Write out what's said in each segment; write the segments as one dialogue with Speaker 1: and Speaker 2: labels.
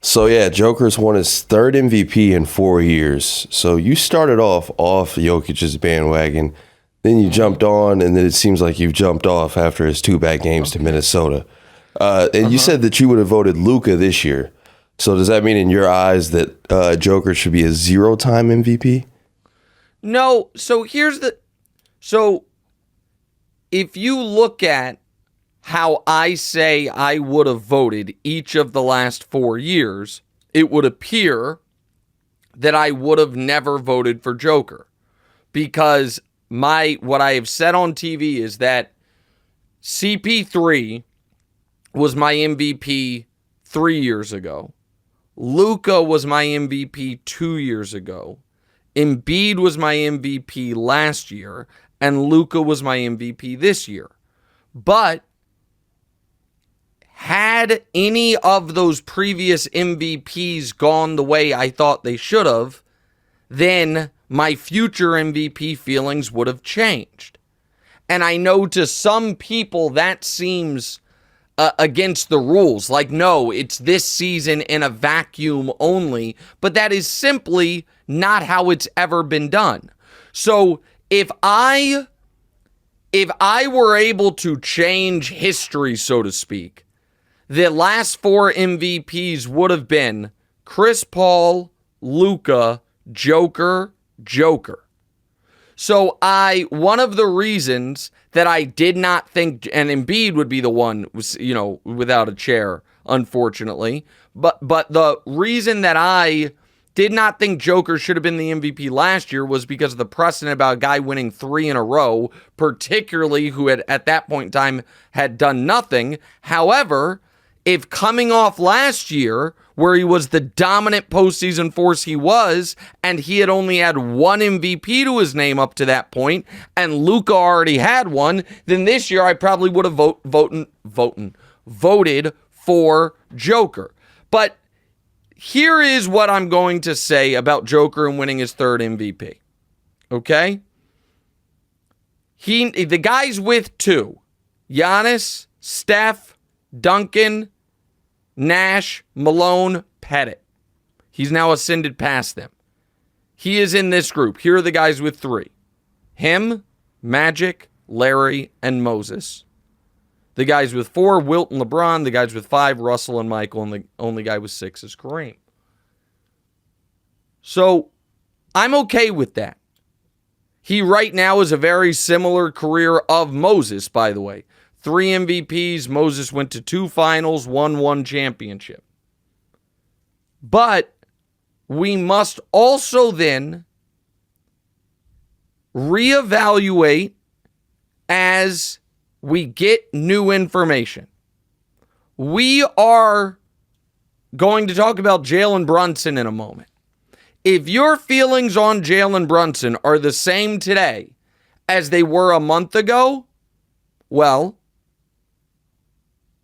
Speaker 1: So yeah, Joker's won his third MVP in 4 years. So you started off Jokic's bandwagon, then you jumped on, and then it seems like you've jumped off after his two bad games to Minnesota. And you said that you would have voted Luka this year. So does that mean in your eyes that Joker should be a 0-time MVP?
Speaker 2: No, so if you look at how I say I would have voted each of the last 4 years, it would appear that I would have never voted for Joker. Because what I have said on TV is that CP3 was my MVP 3 years ago. Luka was my MVP 2 years ago. Embiid was my MVP last year. And Luka was my MVP this year. But had any of those previous MVPs gone the way I thought they should have, then my future MVP feelings would have changed. And I know to some people that seems against the rules. Like, no, it's this season in a vacuum only. But that is simply not how it's ever been done. So if I were able to change history, so to speak, the last 4 MVPs would have been Chris Paul, Luka, Joker. So one of the reasons that I did not think, and Embiid would be the one, without a chair, unfortunately, but the reason that I did not think Joker should have been the MVP last year was because of the precedent about a guy winning 3 in a row, particularly who had at that point in time had done nothing. However, if coming off last year, where he was the dominant postseason force he was, and he had only had 1 MVP to his name up to that point, and Luka already had one, then this year I probably would have voted for Joker. But here is what I'm going to say about Joker and winning his 3rd MVP. Okay? The guy's with 2. Giannis, Steph, Duncan, Nash, Malone, Pettit. He's now ascended past them. He is in this group. Here are the guys with 3. Him, Magic, Larry, and Moses. The guys with 4, Wilt and LeBron. The guys with 5, Russell and Michael. And the only guy with 6 is Kareem. So, I'm okay with that. He right now is a very similar career of Moses, by the way. 3 MVPs. Moses went to 2 finals, won 1 championship. But we must also then reevaluate as we get new information. We are going to talk about Jalen Brunson in a moment. If your feelings on Jalen Brunson are the same today as they were a month ago, well,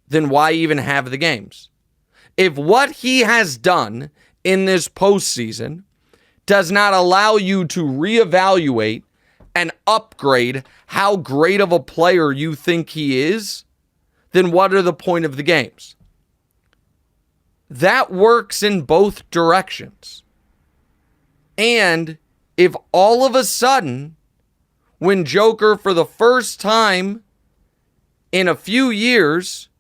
Speaker 2: then why even have the games? If what he has done in this postseason does not allow you to reevaluate and upgrade how great of a player you think he is, then what are the point of the games? That works in both directions. And if all of a sudden, when Joker for the first time in a few years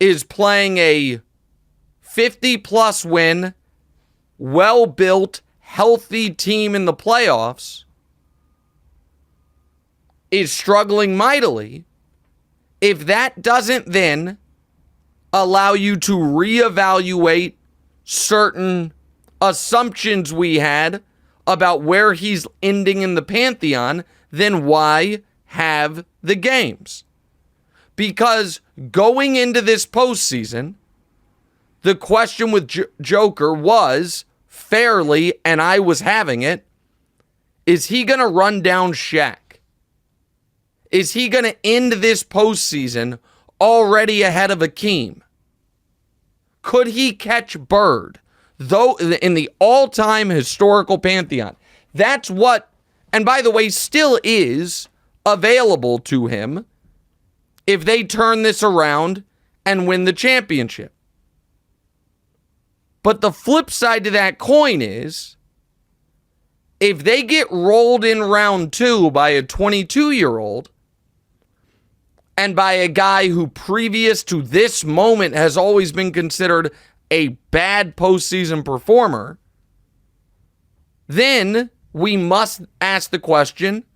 Speaker 2: is playing a 50-plus win, well-built, healthy team in the playoffs, is struggling mightily, if that doesn't then allow you to reevaluate certain assumptions we had about where he's ending in the Pantheon, then why have the games? Because going into this postseason, the question with Joker was fairly, and I was having it, is he going to run down Shaq? Is he going to end this postseason already ahead of Akeem? Could he catch Bird? Though in the all-time historical pantheon, that's what, and by the way, still is available to him if they turn this around and win the championship. But the flip side to that coin is, if they get rolled in round 2 by a 22-year-old and by a guy who previous to this moment has always been considered a bad postseason performer, then we must ask the question,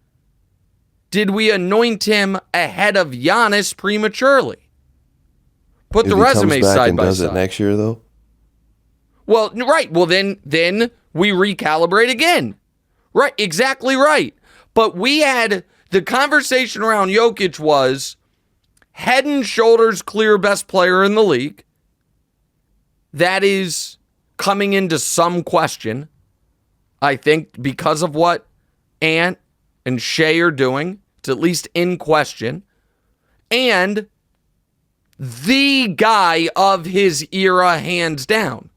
Speaker 2: did we anoint him ahead of Giannis prematurely? Put the resume side by side.
Speaker 1: Does it next year, though?
Speaker 2: Well, right. Well, then we recalibrate again. Right. Exactly right. But we had the conversation around Jokic was head and shoulders clear best player in the league. That is coming into some question, I think, because of what Ant and Shea are doing. It's at least in question. And the guy of his era, hands down.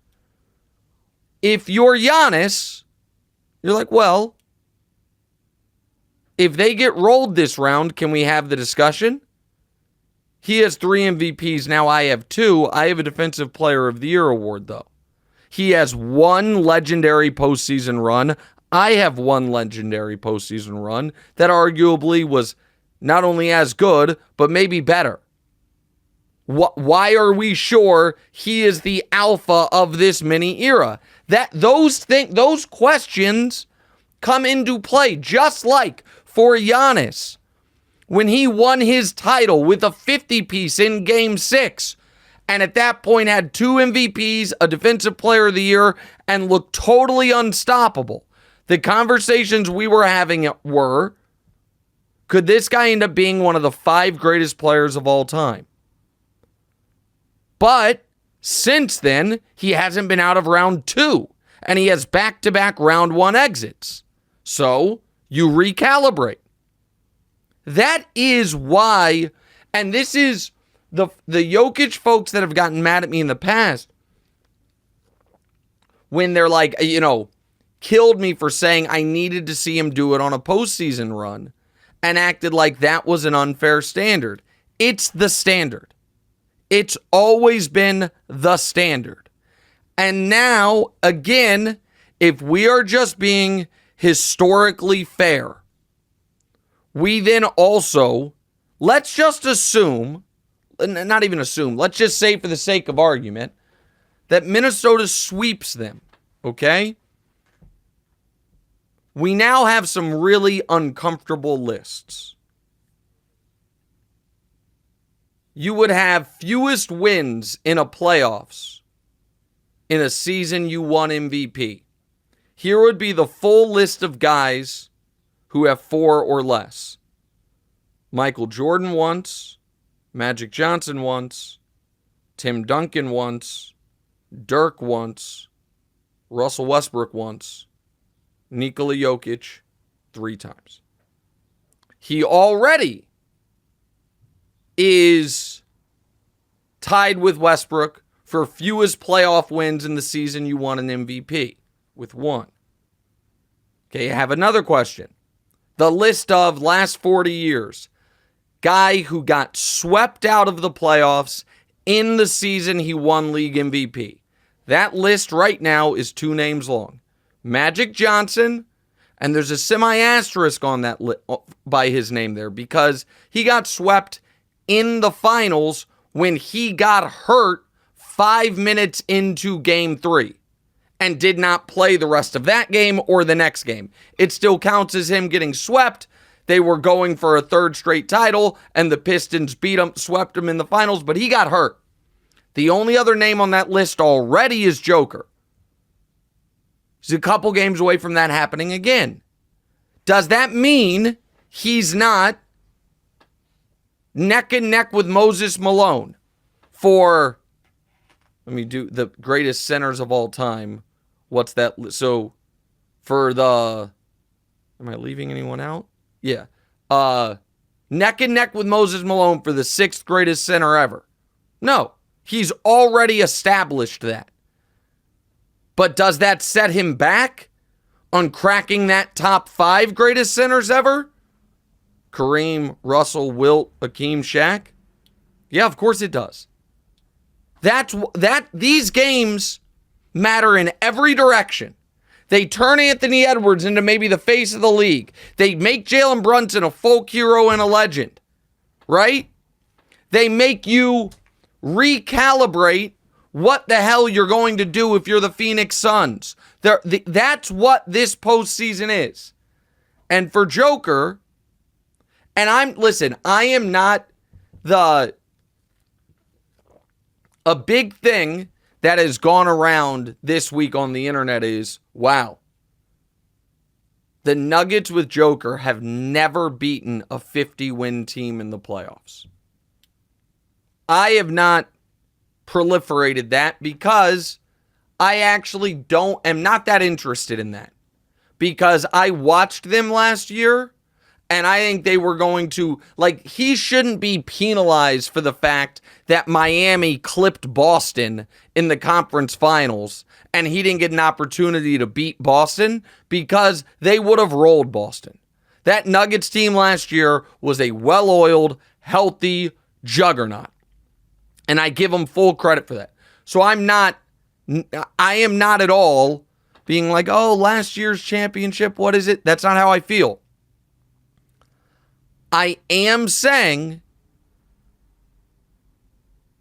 Speaker 2: If you're Giannis, you're like, well, if they get rolled this round, can we have the discussion? He has 3 MVPs. Now I have 2. I have a Defensive Player of the Year award, though. He has 1 legendary postseason run. I have 1 legendary postseason run that arguably was not only as good, but maybe better. Why are we sure he is the alpha of this mini era? Those questions come into play, just like for Giannis when he won his title with a 50-piece in Game 6, and at that point had 2 MVPs, a Defensive Player of the Year, and looked totally unstoppable. The conversations we were having were, could this guy end up being one of the 5 greatest players of all time? But since then, he hasn't been out of round 2, and he has back-to-back round 1 exits. So you recalibrate. That is why, and this is the Jokic folks that have gotten mad at me in the past when they're like, killed me for saying I needed to see him do it on a postseason run and acted like that was an unfair standard. It's the standard. It's always been the standard. And now, again, if we are just being historically fair, we then also, let's just assume, not even assume, let's just say for the sake of argument, that Minnesota sweeps them, okay? We now have some really uncomfortable lists. You would have fewest wins in a playoffs in a season you won MVP. Here would be the full list of guys who have 4 or less. Michael Jordan once, Magic Johnson once, Tim Duncan once, Dirk once, Russell Westbrook once, Nikola Jokic 3 times. He already is tied with Westbrook for fewest playoff wins in the season you won an MVP with 1. Okay, I have another question. The list of last 40 years. Guy who got swept out of the playoffs in the season he won league MVP. That list right now is 2 names long. Magic Johnson, and there's a semi-asterisk on that by his name there because he got swept in the finals when he got hurt 5 minutes into Game 3 and did not play the rest of that game or the next game. It still counts as him getting swept. They were going for a 3rd straight title, and the Pistons swept him in the finals, but he got hurt. The only other name on that list already is Joker. He's a couple games away from that happening again. Does that mean he's not neck and neck with Moses Malone for, let me do the greatest centers of all time? What's that? So for the, am I leaving anyone out? Yeah. Neck and neck with Moses Malone for the 6th greatest center ever. No, he's already established that. But does that set him back on cracking that top 5 greatest centers ever? Kareem, Russell, Wilt, Hakeem, Shaq? Yeah, of course it does. These games matter in every direction. They turn Anthony Edwards into maybe the face of the league. They make Jalen Brunson a folk hero and a legend, right? They make you recalibrate what the hell you're going to do if you're the Phoenix Suns. That's what this postseason is. And for Joker, and I am not a big thing that has gone around this week on the internet is, wow, the Nuggets with Joker have never beaten a 50-win team in the playoffs. I have not proliferated that because I actually am not that interested in that. Because I watched them last year, and I think they were going to, he shouldn't be penalized for the fact that Miami clipped Boston in the conference finals, and he didn't get an opportunity to beat Boston because they would have rolled Boston. That Nuggets team last year was a well-oiled, healthy juggernaut, and I give them full credit for that. So I am not at all being like, oh, last year's championship, what is it? That's not how I feel. I am saying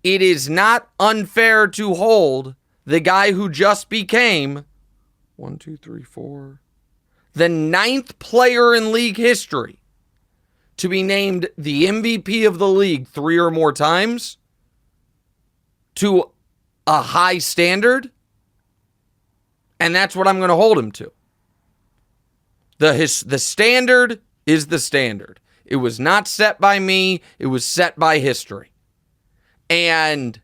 Speaker 2: it is not unfair to hold the guy who just became the 9th player in league history to be named the MVP of the league 3 or more times to a high standard. And that's what I'm going to hold him to. The standard is the standard. It was not set by me. It was set by history. And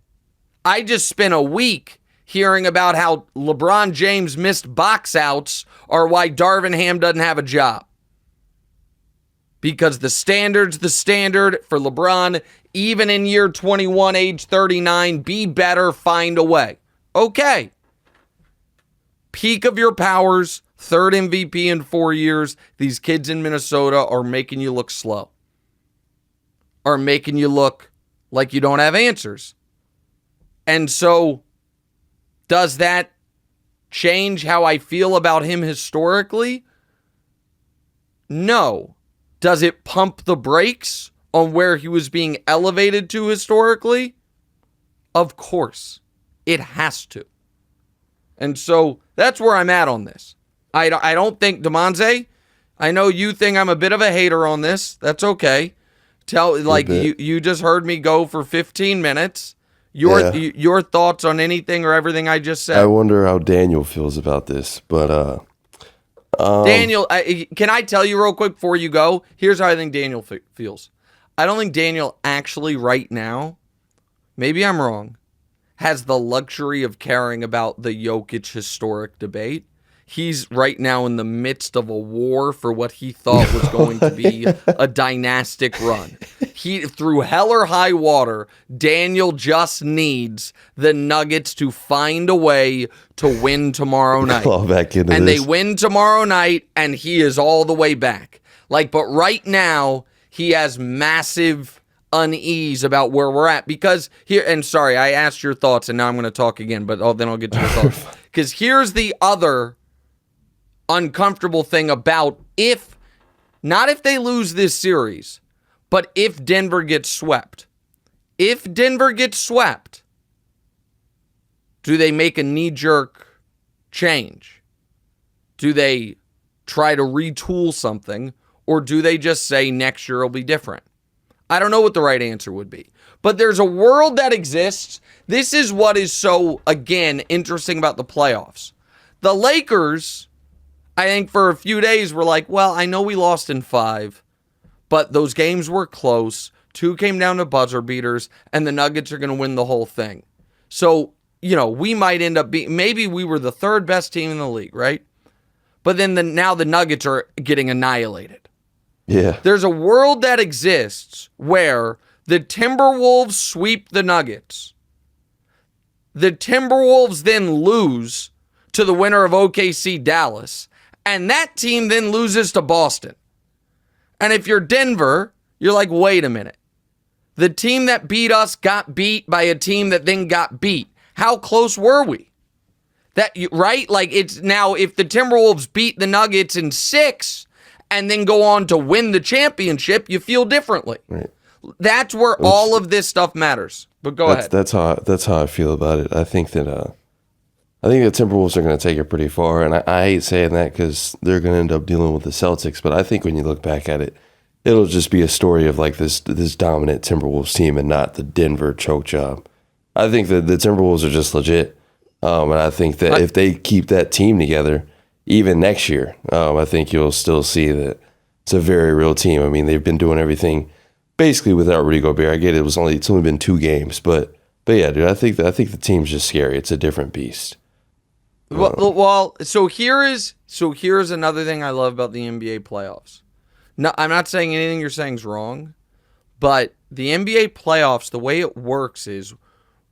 Speaker 2: I just spent a week hearing about how LeBron James missed box outs or why Darvin Ham doesn't have a job. Because the standard's the standard for LeBron, even in year 21, age 39, be better, find a way. Okay. Peak of your powers, 3rd MVP in 4 years. These kids in Minnesota are making you look slow. Are making you look like you don't have answers. And so, does that change how I feel about him historically? No. Does it pump the brakes on where he was being elevated to historically? Of course. It has to. And so, that's where I'm at on this. I don't think, Demonze, I know you think I'm a bit of a hater on this. That's okay. You just heard me go for 15 minutes. Your thoughts on anything or everything I just said?
Speaker 1: I wonder how Daniel feels about this, but
Speaker 2: Daniel, can I tell you real quick before you go? Here's how I think Daniel feels. I don't think Daniel actually right now, maybe I'm wrong, has the luxury of caring about the Jokic historic debate. He's right now in the midst of a war for what he thought was going to be a dynastic run. Through hell or high water, Daniel just needs the Nuggets to find a way to win tomorrow night. And they win tomorrow night, and he is all the way back. But right now, he has massive unease about where we're at. Because here, and sorry, I asked your thoughts, and now I'm going to talk again, but then I'll get to your thoughts. Because here's the other uncomfortable thing about not if they lose this series, but if Denver gets swept. If Denver gets swept, do they make a knee-jerk change? Do they try to retool something, or do they just say next year will be different? I don't know what the right answer would be. But there's a world that exists. This is what is so, again, interesting about the playoffs. The Lakers, I think for a few days were like, well, I know we lost in 5, but those games were close. 2 came down to buzzer beaters, and the Nuggets are going to win the whole thing. So, we might end up maybe we were the 3rd best team in the league, right? But then now the Nuggets are getting annihilated.
Speaker 1: Yeah.
Speaker 2: There's a world that exists where the Timberwolves sweep the Nuggets. The Timberwolves then lose to the winner of OKC Dallas. And that team then loses to Boston. And if you're Denver, you're like, wait a minute. The team that beat us got beat by a team that then got beat. How close were we? Right? Like, it's now, if the Timberwolves beat the Nuggets in 6 and then go on to win the championship, you feel differently.
Speaker 1: Right.
Speaker 2: That's where all of this stuff matters. But go ahead.
Speaker 1: That's how I feel about it. I think the Timberwolves are going to take it pretty far, and I hate saying that because they're going to end up dealing with the Celtics. But I think when you look back at it, it'll just be a story of like this dominant Timberwolves team and not the Denver choke job. I think that the Timberwolves are just legit, and I think that if they keep that team together, even next year, I think you'll still see that it's a very real team. I mean, they've been doing everything basically without Rudy Gobert. I get it; it's only been 2 games, but yeah, dude, I think the team's just scary. It's a different beast.
Speaker 2: So here's another thing I love about the NBA playoffs. No, I'm not saying anything you're saying is wrong, but the NBA playoffs, the way it works is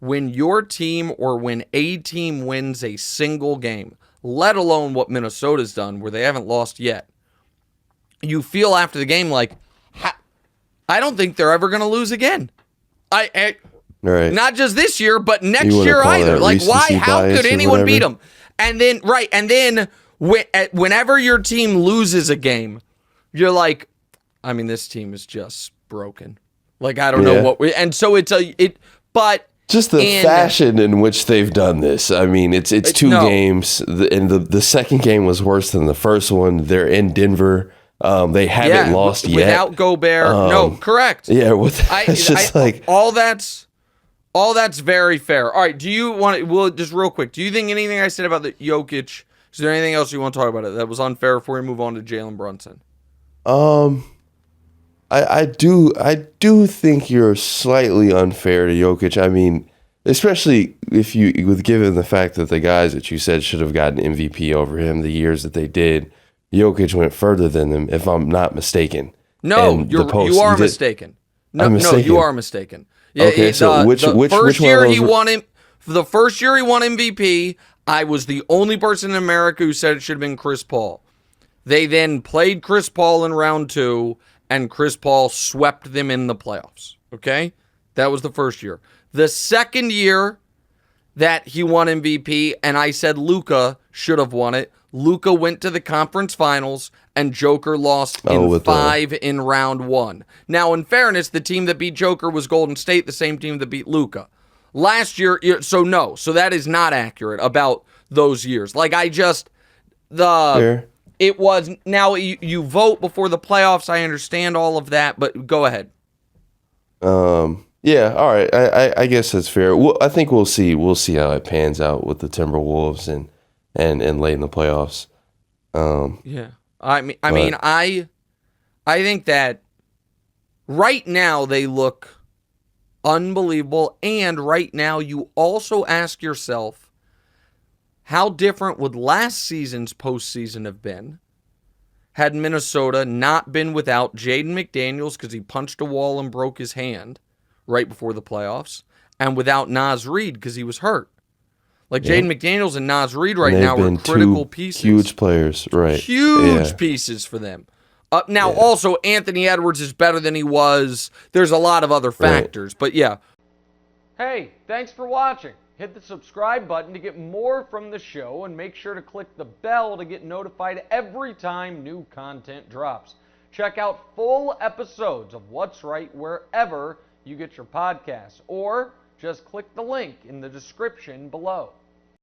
Speaker 2: when your team or when a team wins a single game, let alone what Minnesota's done where they haven't lost yet, you feel after the game like, I don't think they're ever going to lose again. Right. Not just this year, but next year either. Like, why? How could anyone beat them? And then, whenever your team loses a game, you're like, I mean, this team is just broken. Like, I don't know what and so but
Speaker 1: just the fashion in which they've done this. I mean, it's 2 games, and the second game was worse than the first one. They're in Denver. They haven't lost yet
Speaker 2: without Gobert. No, correct.
Speaker 1: Yeah, it's just like
Speaker 2: all that's very fair. All right, do you want to? Well, just real quick, do you think anything I said about the Jokic? Is there anything else you want to talk about it that was unfair before we move on to Jalen Brunson?
Speaker 1: I do think you're slightly unfair to Jokic. I mean, especially given the fact that the guys that you said should have gotten MVP over him the years that they did, Jokic went further than them, if I'm not mistaken.
Speaker 2: No, you are mistaken. No, you are mistaken. Yeah,
Speaker 1: okay, so which first year he won
Speaker 2: him? The first year he won MVP, I was the only person in America who said it should have been Chris Paul. They then played Chris Paul in round 2, and Chris Paul swept them in the playoffs. Okay? That was the first year. The second year that he won MVP, and I said Luka should have won it, Luka went to the conference finals, and Joker lost in 5 in round 1. Now, in fairness, the team that beat Joker was Golden State, the same team that beat Luka. Last year, so that is not accurate about those years. Like, it was, now you vote before the playoffs, I understand all of that, but go ahead.
Speaker 1: Yeah, all right, I guess that's fair. I think we'll see how it pans out with the Timberwolves and late in the playoffs.
Speaker 2: Yeah. I think that right now they look unbelievable, and right now you also ask yourself, how different would last season's postseason have been had Minnesota not been without Jaden McDaniels because he punched a wall and broke his hand right before the playoffs, and without Naz Reid because he was hurt. Like, Jaden McDaniels and Naz Reid right now are critical pieces.
Speaker 1: Huge players, right.
Speaker 2: Huge pieces for them. Also, Anthony Edwards is better than he was. There's a lot of other factors, but yeah. Hey, thanks for watching. Hit the subscribe button to get more from the show, and make sure to click the bell to get notified every time new content drops. Check out full episodes of What's Right wherever you get your podcasts, or just click the link in the description below.